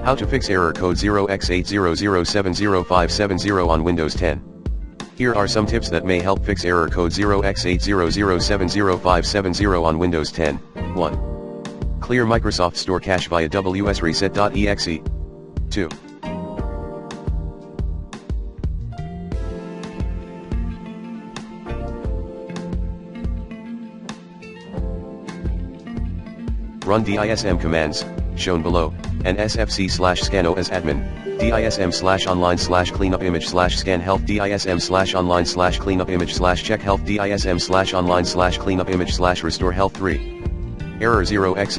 How to fix error code 0x80070570 on Windows 10. Here are some tips that may help fix error code 0x80070570 on Windows 10. 1. Clear Microsoft Store cache via wsreset.exe. 2. Run DISM commands, shown below, and sfc/scano as admin, dism/online/cleanupimage/scan health dism/online/cleanupimage/check health dism/online/cleanupimage/restore health 3. Error 0x.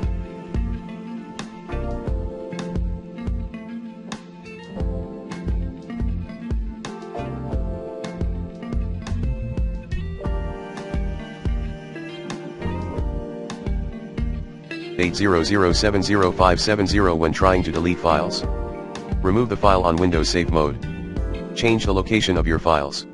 .80070570 when trying to delete files. Remove the file on Windows Safe Mode. Change the location of your files.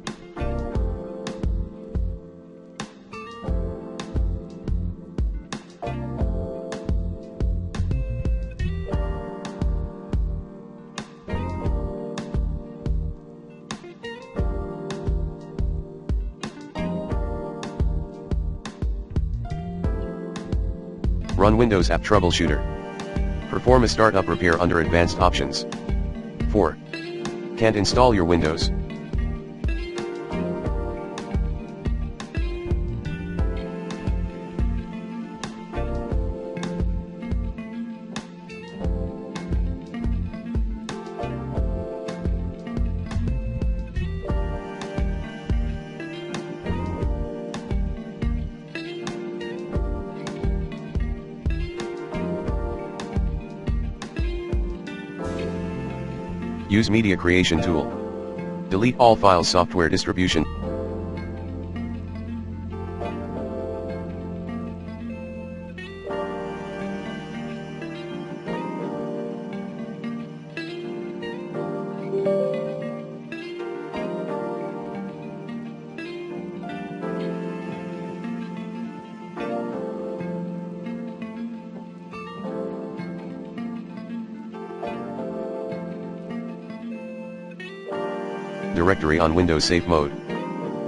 Run Windows App Troubleshooter. Perform a startup repair under Advanced Options. 4. Can't install your Windows. Use Media Creation Tool. Delete all files software distribution. Directory on Windows Safe Mode.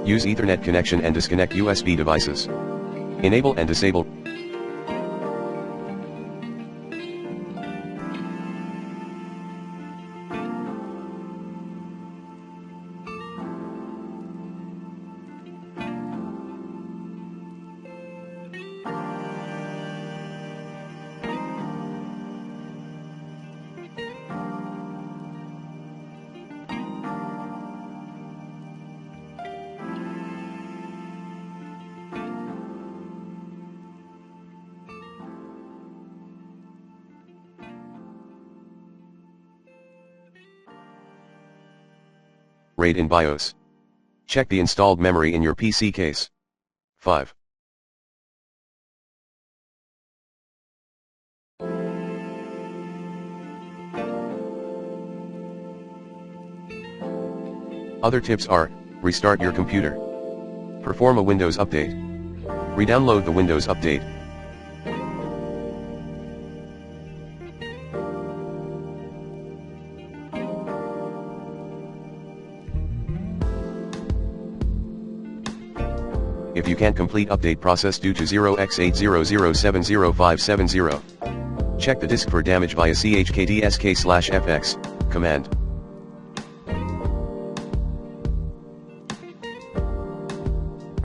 Use Ethernet connection and disconnect USB devices. Enable and disable. RAID in BIOS. Check the installed memory in your PC case. 5. Other tips are, restart your computer. Perform a Windows update. Re-download the Windows update. If you can't complete update process due to 0x80070570, check the disk for damage via chkdsk/fx command.